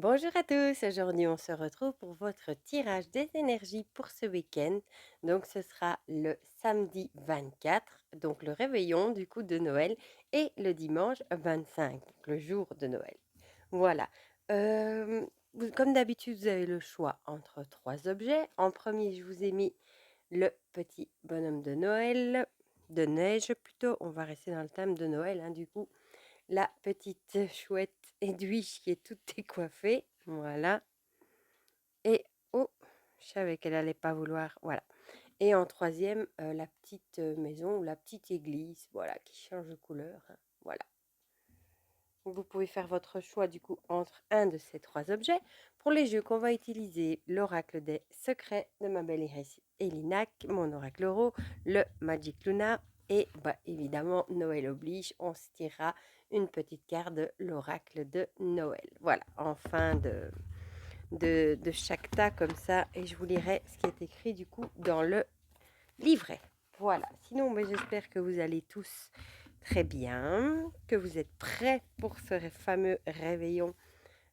Bonjour à tous, aujourd'hui on se retrouve pour votre tirage des énergies pour ce week-end. Donc ce sera le samedi 24, donc le réveillon du coup de Noël, et le dimanche 25, donc le jour de Noël. Voilà. Comme d'habitude, vous avez le choix entre trois objets. En premier, je vous ai mis le petit bonhomme de Noël, de neige plutôt. On va rester dans le thème de Noël, hein, du coup la petite chouette Edwige qui est toute décoiffée. Voilà. Et oh, je savais qu'elle allait pas vouloir. Voilà. Et en troisième, la petite maison ou la petite église, voilà, qui change de couleur, hein. Voilà. Vous pouvez faire votre choix du coup entre un de ces trois objets. Pour les jeux qu'on va utiliser, l'oracle des secrets de ma belle Iris Elinac, mon oracle euro, le Magic Luna et évidemment Noël oblige, on se tirera une petite carte de l'oracle de Noël. Voilà, en fin de chaque tas comme ça, et je vous lirai ce qui est écrit du coup dans le livret. Voilà, sinon j'espère que vous allez tous très bien, que vous êtes prêts pour ce fameux réveillon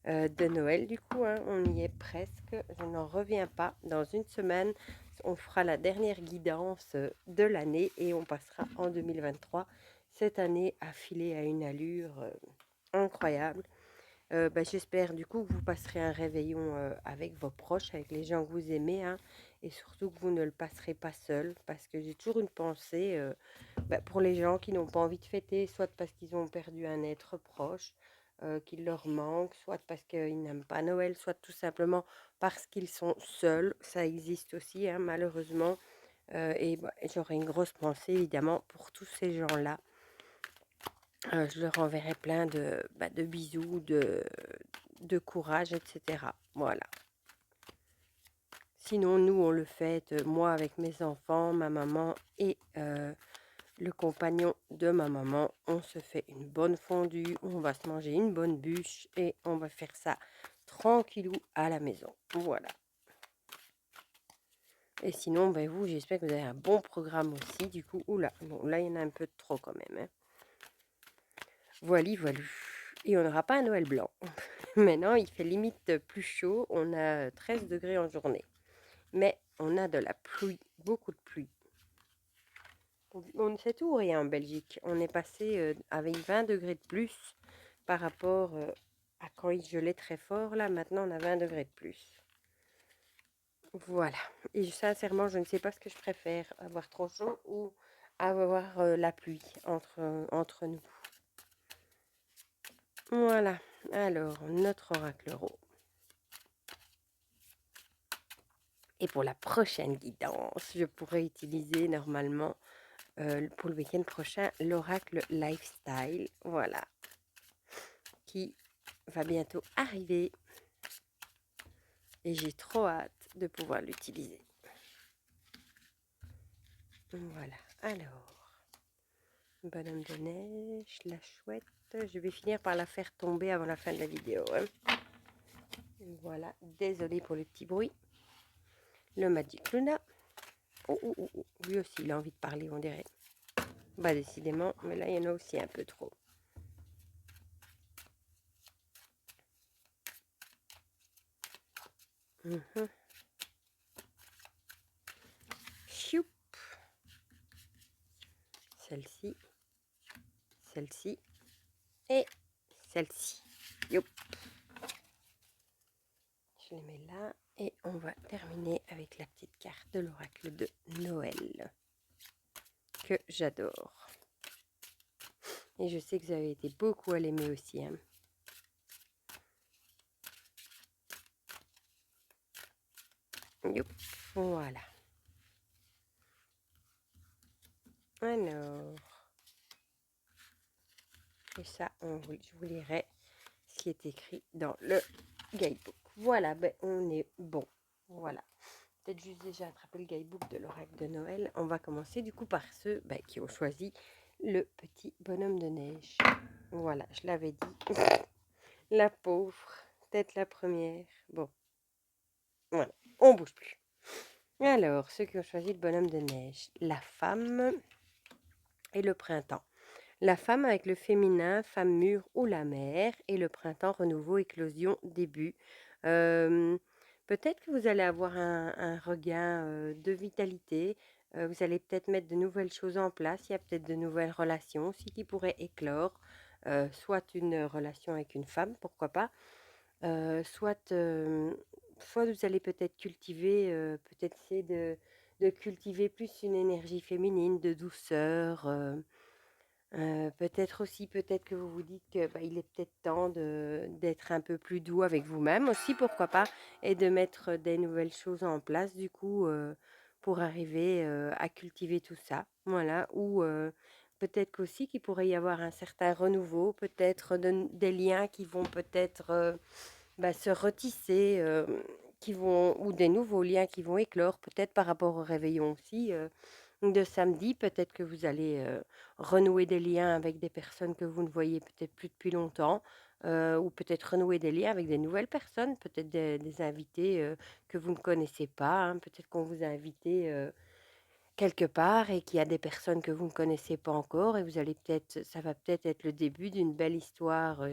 de Noël. Du coup, hein, on y est presque, je n'en reviens pas. Dans une semaine, on fera la dernière guidance de l'année et on passera en 2023. Cette année a filé à une allure incroyable. J'espère du coup que vous passerez un réveillon avec vos proches, avec les gens que vous aimez, hein, et surtout que vous ne le passerez pas seul, parce que j'ai toujours une pensée pour les gens qui n'ont pas envie de fêter, soit parce qu'ils ont perdu un être proche, qu'il leur manque, soit parce qu'ils n'aiment pas Noël, soit tout simplement parce qu'ils sont seuls. Ça existe aussi, hein, malheureusement. J'aurais une grosse pensée évidemment pour tous ces gens-là. Je leur enverrai plein de bisous, de courage, etc. Voilà. Sinon, nous, on le fête, moi avec mes enfants, ma maman et le compagnon de ma maman. On se fait une bonne fondue, on va se manger une bonne bûche et on va faire ça tranquillou à la maison. Voilà. Et sinon, vous, j'espère que vous avez un bon programme aussi. Du coup, oula, bon, là, il y en a un peu de trop quand même, hein. Voilà, voilà. Et on n'aura pas un Noël blanc. Maintenant, il fait limite plus chaud. On a 13 degrés en journée. Mais on a de la pluie, beaucoup de pluie. On ne sait tout ou rien en Belgique. On est passé avec 20 degrés de plus par rapport à quand il gelait très fort. Là, maintenant, on a 20 degrés de plus. Voilà. Et sincèrement, je ne sais pas ce que je préfère, avoir trop chaud ou avoir la pluie entre nous. Voilà. Alors, notre oracle euro. Et pour la prochaine guidance, je pourrais utiliser normalement pour le week-end prochain l'oracle lifestyle. Voilà. Qui va bientôt arriver. Et j'ai trop hâte de pouvoir l'utiliser. Voilà. Alors, bonhomme de neige, la chouette. Je vais finir par la faire tomber avant la fin de la vidéo, hein. Voilà. Désolée pour le petit bruit. Le Magic Luna. Oh, oh, oh, oh. Lui aussi, il a envie de parler, on dirait. Décidément, mais là, il y en a aussi un peu trop. Mhm. Choup. Celle-ci, celle-ci et celle-ci. Youp. Je les mets là et on va terminer avec la petite carte de l'oracle de Noël que j'adore. Et je sais que vous avez été beaucoup à l'aimer aussi, hein. Youp. Voilà. Alors, et ça, je vous lirai ce qui est écrit dans le guidebook. Voilà, on est bon. Voilà. Peut-être juste déjà attraper le guidebook de l'oracle de Noël. On va commencer du coup par ceux qui ont choisi le petit bonhomme de neige. Voilà, je l'avais dit. La pauvre, peut-être la première. Bon, voilà, on bouge plus. Alors, ceux qui ont choisi le bonhomme de neige, la femme et le printemps. La femme avec le féminin, femme mûre ou la mère, et le printemps, renouveau, éclosion, début. Euh, Peut-être que vous allez avoir un regain de vitalité. Vous allez peut-être mettre de nouvelles choses en place. Il y a peut-être de nouvelles relations aussi qui pourraient éclore. Soit une relation avec une femme, pourquoi pas. Soit vous allez peut-être cultiver, peut-être essayer de cultiver plus une énergie féminine, de douceur. Peut-être aussi, peut-être que vous vous dites que, bah, il est peut-être temps d'être un peu plus doux avec vous-même aussi, pourquoi pas, et de mettre des nouvelles choses en place du coup, pour arriver, à cultiver tout ça. Voilà, ou peut-être qu'aussi qu'il pourrait y avoir un certain renouveau, peut-être des liens qui vont peut-être, bah, se retisser, qui vont ou des nouveaux liens qui vont éclore, peut-être par rapport au réveillon aussi, de samedi. Peut-être que vous allez, renouer des liens avec des personnes que vous ne voyez peut-être plus depuis longtemps, ou peut-être renouer des liens avec des nouvelles personnes, peut-être des invités, que vous ne connaissez pas, hein. Peut-être qu'on vous a invité, quelque part et qu'il y a des personnes que vous ne connaissez pas encore et vous allez peut-être ça va peut-être être le début d'une belle histoire,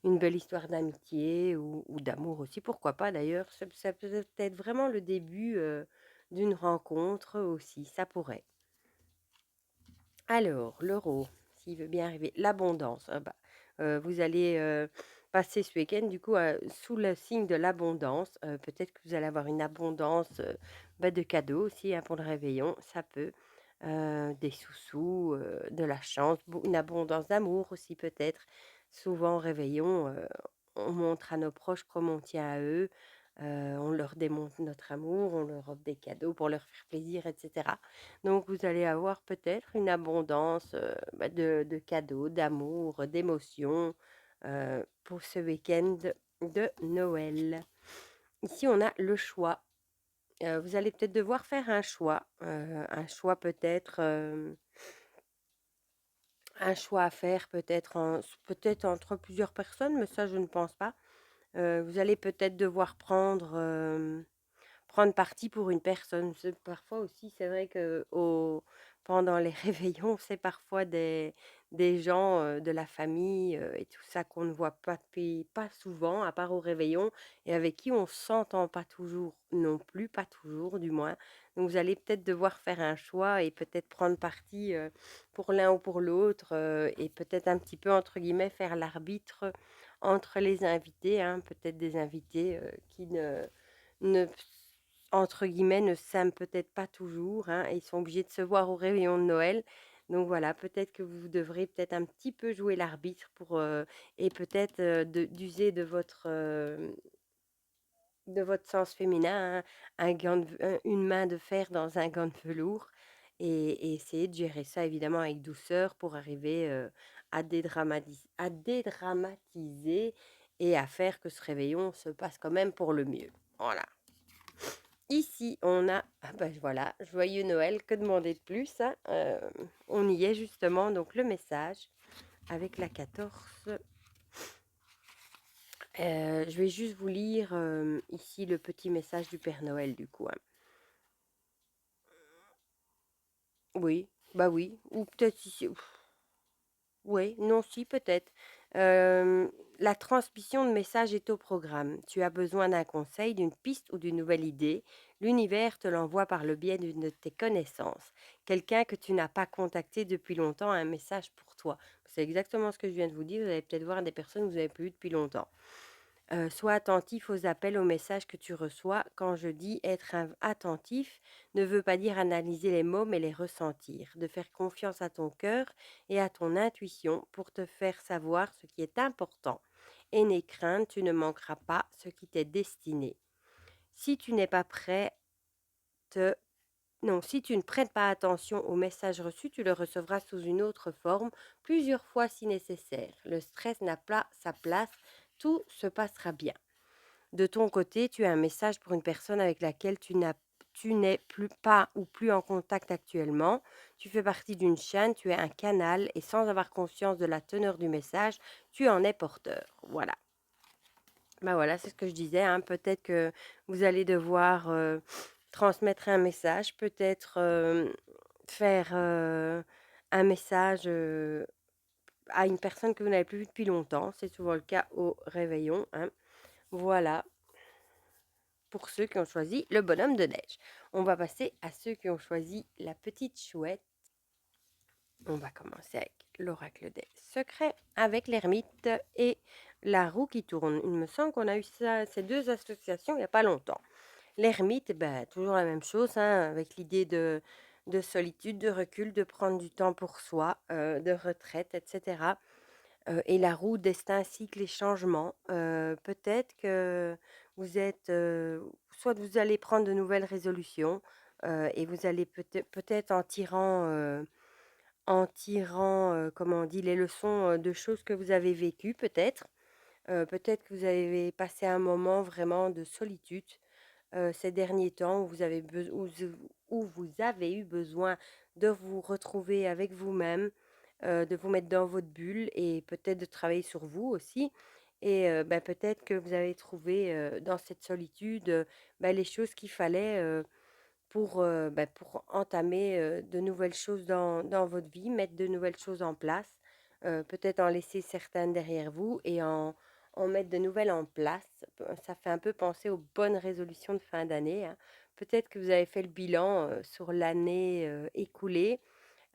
une belle histoire d'amitié ou d'amour aussi, pourquoi pas d'ailleurs? Ça peut être vraiment le début, d'une rencontre aussi, ça pourrait. Alors, l'euro, s'il veut bien arriver, l'abondance, ah bah, vous allez, passer ce week-end du coup, sous le signe de l'abondance. Peut-être que vous allez avoir une abondance, bah, de cadeaux aussi, hein, pour le réveillon, ça peut. Des sous-sous, de la chance, une abondance d'amour aussi peut-être. Souvent au réveillon, on montre à nos proches comme on tient à eux, on leur démontre notre amour, on leur offre des cadeaux pour leur faire plaisir et cetera. Donc vous allez avoir peut-être une abondance, bah, de cadeaux, d'amour, d'émotions, pour ce week-end de Noël. Ici, on a le choix. Vous allez peut-être devoir faire un choix peut-être, un choix à faire peut-être entre plusieurs personnes, mais ça je ne pense pas. Vous allez peut-être devoir prendre parti pour une personne. Parfois aussi, c'est vrai que pendant les réveillons, c'est parfois des gens de la famille et tout ça qu'on ne voit pas depuis pas souvent, à part au réveillon, et avec qui on s'entend pas toujours non plus, pas toujours du moins. Donc vous allez peut-être devoir faire un choix et peut-être prendre parti pour l'un ou pour l'autre et peut-être un petit peu, entre guillemets, faire l'arbitre entre les invités, hein, peut-être des invités qui ne entre guillemets, «ne s'aiment peut-être pas toujours», hein, et ils sont obligés de se voir au réveillon de Noël. Donc voilà, peut-être que vous devrez peut-être un petit peu jouer l'arbitre pour, et peut-être, d'user de votre sens féminin, hein, un gant une main de fer dans un gant de velours et essayer de gérer ça évidemment avec douceur pour arriver, à dédramatiser et à faire que ce réveillon se passe quand même pour le mieux. Voilà. Ici, on a, ah bah voilà, joyeux Noël, que demander de plus, hein, on y est justement, donc le message avec la 14. Je vais juste vous lire ici le petit message du Père Noël du coup, hein. Oui, bah oui, ou peut-être ici. Oui, non, si, peut-être. Euh, la transmission de messages est au programme. Tu as besoin d'un conseil, d'une piste ou d'une nouvelle idée. L'univers te l'envoie par le biais d'une de tes connaissances. Quelqu'un que tu n'as pas contacté depuis longtemps a un message pour toi. C'est exactement ce que je viens de vous dire. Vous allez peut-être voir des personnes que vous n'avez plus vues depuis longtemps. Sois attentif aux appels, aux messages que tu reçois. Quand je dis être attentif, ne veut pas dire analyser les mots, mais les ressentir. De faire confiance à ton cœur et à ton intuition pour te faire savoir ce qui est important. Et n'aie crainte, tu ne manqueras pas ce qui t'est destiné. Si tu n'es pas prêt, te... non, si tu ne prêtes pas attention au message reçu, tu le recevras sous une autre forme, plusieurs fois si nécessaire. Le stress n'a pas sa place, tout se passera bien. De ton côté, tu as un message pour une personne avec laquelle tu n'es plus pas ou plus en contact actuellement. Tu fais partie d'une chaîne, tu es un canal et sans avoir conscience de la teneur du message, tu en es porteur. Voilà. Bah voilà, c'est ce que je disais, hein. Peut-être que vous allez devoir transmettre un message, peut-être faire un message à une personne que vous n'avez plus vue depuis longtemps. C'est souvent le cas au réveillon, hein. Voilà, pour ceux qui ont choisi le bonhomme de neige. On va passer à ceux qui ont choisi la petite chouette. On va commencer avec l'oracle des secrets, avec l'ermite et la roue qui tourne. Il me semble qu'on a eu ça, ces deux associations il n'y a pas longtemps. L'ermite, ben, toujours la même chose, hein, avec l'idée de solitude, de recul, de prendre du temps pour soi, de retraite, etc. Et la roue, destin, cycle et changement. Peut-être que vous êtes, soit vous allez prendre de nouvelles résolutions et vous allez peut-être en tirant, comment on dit, les leçons de choses que vous avez vécues, peut-être. Peut-être que vous avez passé un moment vraiment de solitude ces derniers temps où vous avez eu besoin de vous retrouver avec vous-même, de vous mettre dans votre bulle et peut-être de travailler sur vous aussi. Et bah, peut-être que vous avez trouvé dans cette solitude bah, les choses qu'il fallait pour entamer de nouvelles choses dans votre vie, mettre de nouvelles choses en place, peut-être en laisser certaines derrière vous et en mettre de nouvelles en place. Ça fait un peu penser aux bonnes résolutions de fin d'année, hein. Peut-être que vous avez fait le bilan sur l'année écoulée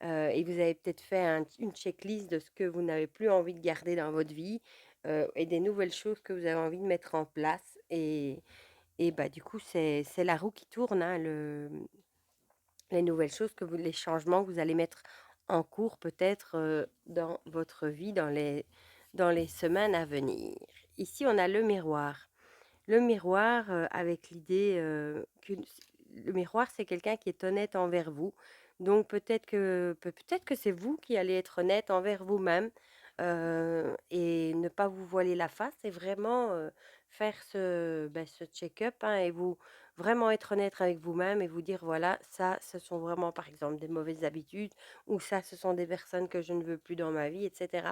et vous avez peut-être fait une checklist de ce que vous n'avez plus envie de garder dans votre vie et des nouvelles choses que vous avez envie de mettre en place. Et bah, du coup, c'est la roue qui tourne, hein, les nouvelles choses les changements que vous allez mettre en cours peut-être dans votre vie dans les semaines à venir. Ici, on a le miroir. Le miroir, avec l'idée que le miroir, c'est quelqu'un qui est honnête envers vous. Donc peut-être que c'est vous qui allez être honnête envers vous-même et ne pas vous voiler la face et vraiment faire ce check-up, hein, et vous vraiment être honnête avec vous-même et vous dire voilà, ça, ce sont vraiment par exemple des mauvaises habitudes ou ça, ce sont des personnes que je ne veux plus dans ma vie, etc.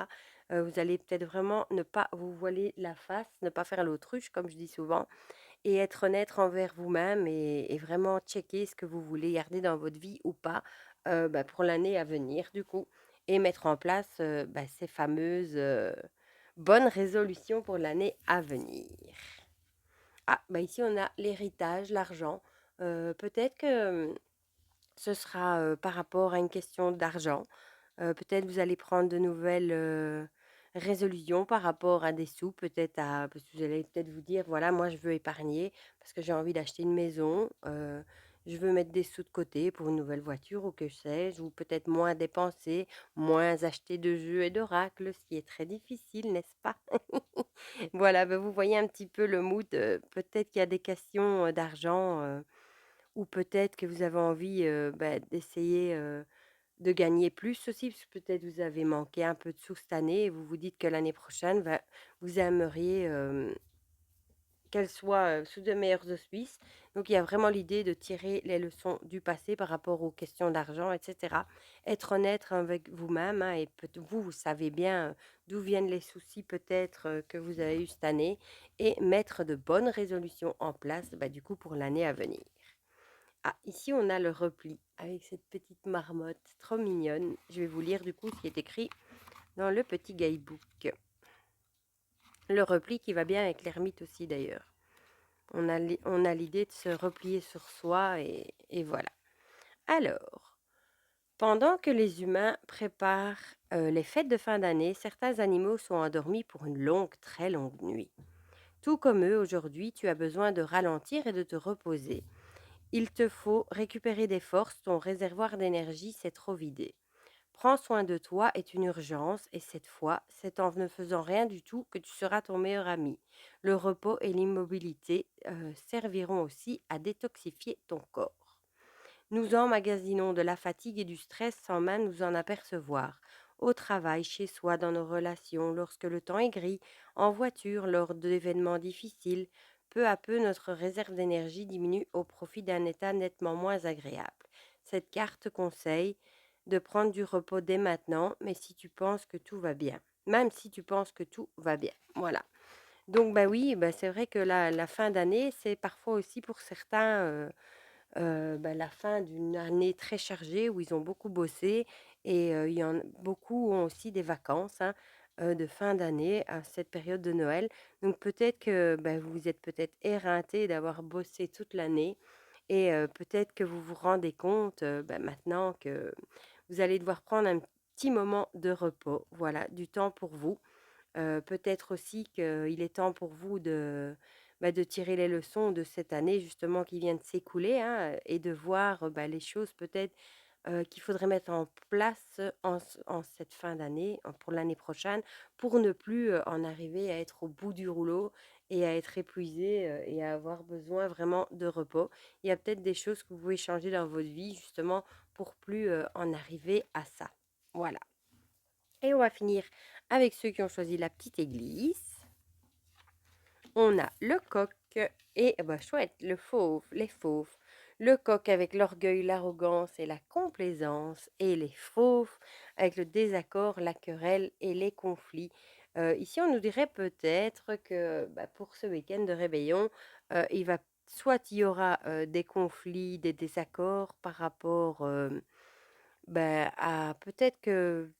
Vous allez peut-être vraiment ne pas vous voiler la face, ne pas faire l'autruche, comme je dis souvent, et être honnête envers vous-même et vraiment checker ce que vous voulez garder dans votre vie ou pas bah, pour l'année à venir, du coup, et mettre en place bah, ces fameuses bonnes résolutions pour l'année à venir. Ah, bah ici, on a l'héritage, l'argent. Peut-être que ce sera par rapport à une question d'argent. Peut-être vous allez prendre de nouvelles résolutions par rapport à des sous, parce que vous allez peut-être vous dire, voilà, moi je veux épargner parce que j'ai envie d'acheter une maison, je veux mettre des sous de côté pour une nouvelle voiture ou que sais-je, ou peut-être moins dépenser, moins acheter de jeux et d'oracles, ce qui est très difficile, n'est-ce pas? Voilà, bah, vous voyez un petit peu le mood. Peut-être qu'il y a des questions d'argent ou peut-être que vous avez envie bah, d'essayer de gagner plus aussi, parce que peut-être vous avez manqué un peu de sous cette année et vous vous dites que l'année prochaine, vous aimeriez qu'elle soit sous de meilleurs auspices. Donc il y a vraiment l'idée de tirer les leçons du passé par rapport aux questions d'argent, etc. Être honnête avec vous-même, hein, et vous savez bien d'où viennent les soucis peut-être que vous avez eu cette année et mettre de bonnes résolutions en place bah, du coup pour l'année à venir. Ah, ici on a le repli avec cette petite marmotte trop mignonne. Je vais vous lire du coup ce qui est écrit dans le petit guidebook. Le repli qui va bien avec l'ermite aussi d'ailleurs. On a l'idée de se replier sur soi et voilà. Alors, pendant que les humains préparent les fêtes de fin d'année, certains animaux sont endormis pour une longue, très longue nuit. Tout comme eux, aujourd'hui, tu as besoin de ralentir et de te reposer. Il te faut récupérer des forces, ton réservoir d'énergie s'est trop vidé. Prends soin de toi est une urgence et cette fois, c'est en ne faisant rien du tout que tu seras ton meilleur ami. Le repos et l'immobilité serviront aussi à détoxifier ton corps. Nous emmagasinons de la fatigue et du stress sans même nous en apercevoir. Au travail, chez soi, dans nos relations, lorsque le temps est gris, en voiture, lors d'événements difficiles, peu à peu notre réserve d'énergie diminue au profit d'un état nettement moins agréable. Cette carte conseille de prendre du repos dès maintenant, mais si tu penses que tout va bien. Même si tu penses que tout va bien. Voilà. Donc, bah oui, bah c'est vrai que la fin d'année, c'est parfois aussi pour certains bah, la fin d'une année très chargée où ils ont beaucoup bossé et il y en beaucoup ont aussi des vacances, hein, de fin d'année à cette période de Noël. Donc peut-être que, bah, vous êtes peut-être éreintés d'avoir bossé toute l'année et peut-être que vous vous rendez compte, bah, maintenant que vous allez devoir prendre un petit moment de repos, voilà, du temps pour vous. Peut-être aussi qu'il est temps pour vous de, bah, de tirer les leçons de cette année justement qui vient de s'écouler, hein, et de voir, bah, les choses peut-être, qu'il faudrait mettre en place en cette fin d'année, pour l'année prochaine, pour ne plus, en arriver à être au bout du rouleau et à être épuisé, et à avoir besoin vraiment de repos. Il y a peut-être des choses que vous pouvez changer dans votre vie justement pour plus, en arriver à ça. Voilà. Et on va finir avec ceux qui ont choisi la petite église. On a le coq et bah, chouette, le fauve, les fauves. Le coq avec l'orgueil, l'arrogance et la complaisance. Et les fauves avec le désaccord, la querelle et les conflits. Ici, on nous dirait peut-être que bah, pour ce week-end de réveillon, il va soit il y aura des conflits, des désaccords par rapport bah, à peut-être que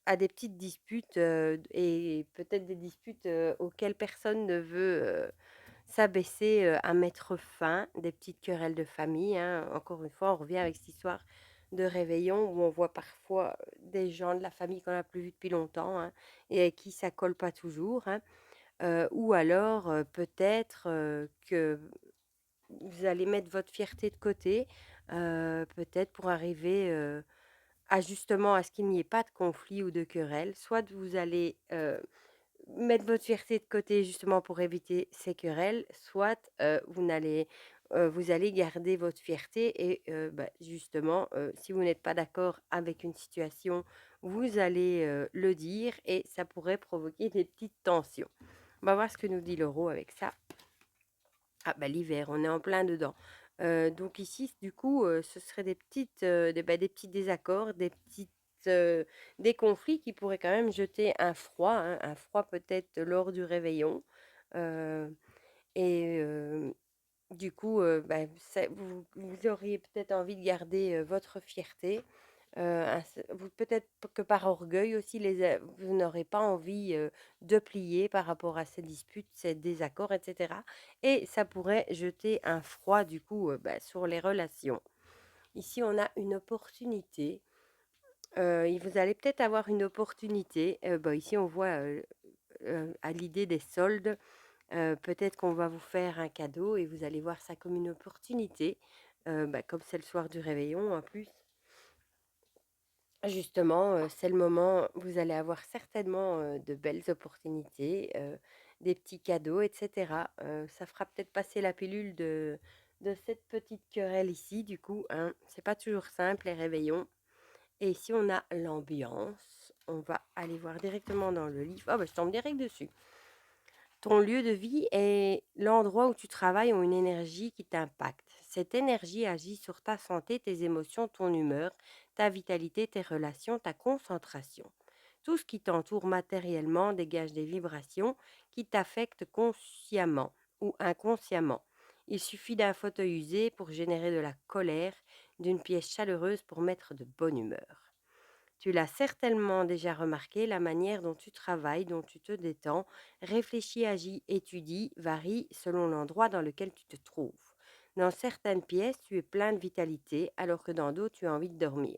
à des petites disputes, et peut-être des disputes, auxquelles personne ne veut, s'abaisser, à mettre fin, des petites querelles de famille, hein. Encore une fois, on revient avec cette histoire de réveillon où on voit parfois, des gens de la famille qu'on n'a plus vus depuis longtemps, hein, et avec qui ça colle pas toujours, hein. Ou alors, peut-être, que vous allez mettre votre fierté de côté, peut-être pour arriver, à justement à ce qu'il n'y ait pas de conflit ou de querelle. Soit vous allez, mettre votre fierté de côté justement pour éviter ces querelles, soit, vous allez garder votre fierté et bah, justement, si vous n'êtes pas d'accord avec une situation, vous allez, le dire et ça pourrait provoquer des petites tensions. On va voir ce que nous dit l'euro avec ça. Ah bah, l'hiver, on est en plein dedans. Donc ici, du coup, ce serait des petites, des petits désaccords, des conflits qui pourraient quand même jeter un froid, hein, un froid peut-être lors du réveillon. Heu et du coup, bah, ça vous auriez peut-être envie de garder, votre fierté. Un c vous peut-être que par orgueil aussi vous n'aurez pas envie, de plier par rapport à ces disputes, ces désaccords et cetera et ça pourrait jeter un froid du coup, bah, sur les relations. Ici, on a une opportunité, et vous allez peut-être avoir une opportunité, bah, ici on voit, à l'idée des soldes, peut-être qu'on va vous faire un cadeau et vous allez voir ça comme une opportunité, bah, comme c'est le soir du réveillon en plus. Justement, c'est le moment, vous allez avoir certainement, de belles opportunités, des petits cadeaux et cetera. Ça fera peut-être passer la pilule de cette petite querelle ici du coup, hein. C'est pas toujours simple les réveillons et ici on a l'ambiance. On va aller voir directement dans le livre. Ah bah, je tombe direct dessus. Ton lieu de vie et l'endroit où tu travailles ont une énergie qui t'impacte. Cette énergie agit sur ta santé, tes émotions, ton humeur, ta vitalité, tes relations, ta concentration. Tout ce qui t'entoure matériellement dégage des vibrations qui t'affectent consciemment ou inconsciemment. Il suffit d'un fauteuil usé pour générer de la colère, d'une pièce chaleureuse pour mettre de bonne humeur. Tu l'as certainement déjà remarqué, la manière dont tu travailles, dont tu te détends, réfléchis, agis, étudies, varie selon l'endroit dans lequel tu te trouves. Dans certaines pièces, tu es plein de vitalité, alors que dans d'autres, tu as envie de dormir.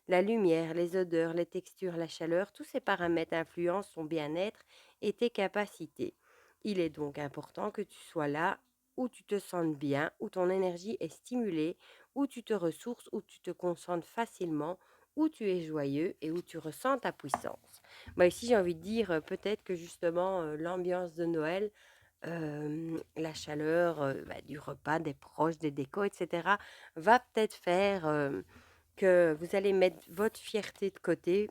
La lumière, les odeurs, les textures, la chaleur, tous ces paramètres influencent ton bien-être et tes capacités. Il est donc important que tu sois là où tu te sens bien, où ton énergie est stimulée, où tu te ressources, où tu te concentres facilement, où tu es joyeux et où tu ressens ta puissance. Moi ici, j'ai envie de dire, peut-être que justement, l'ambiance de Noël, la chaleur, bah, du repas, des proches, des décos et cetera, va peut-être faire, que vous allez mettre votre fierté de côté,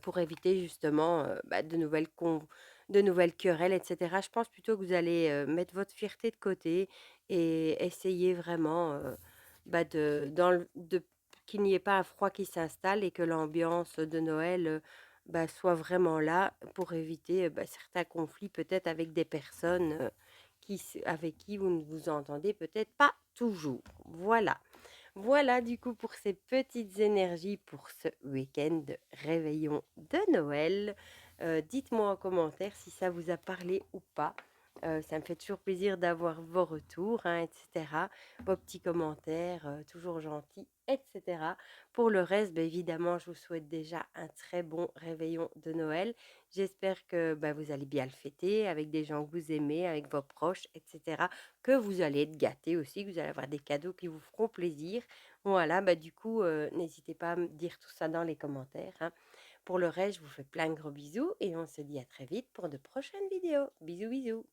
pour éviter justement, bah, de nouvelles querelles et cetera. Je pense plutôt que vous allez, mettre votre fierté de côté et essayer vraiment, bah, de qu'il n'y ait pas un froid qui s'installe et que l'ambiance de Noël, bah, soit vraiment là pour éviter, bah, certains conflits peut-être avec des personnes, avec qui vous ne vous entendez peut-être pas toujours. Voilà. Voilà du coup pour ces petites énergies pour ce week-end de réveillon de Noël. Dites-moi en commentaire si ça vous a parlé ou pas. Ça me fait toujours plaisir d'avoir vos retours, hein, etc. Vos petits commentaires, toujours gentils, etc. Pour le reste, bah, évidemment, je vous souhaite déjà un très bon réveillon de Noël. J'espère que bah, vous allez bien le fêter avec des gens que vous aimez, avec vos proches, etc. Que vous allez être gâtés aussi, que vous allez avoir des cadeaux qui vous feront plaisir. Voilà, bah, du coup, n'hésitez pas à me dire tout ça dans les commentaires, hein. Pour le reste, je vous fais plein de gros bisous et on se dit à très vite pour de prochaines vidéos. Bisous, bisous.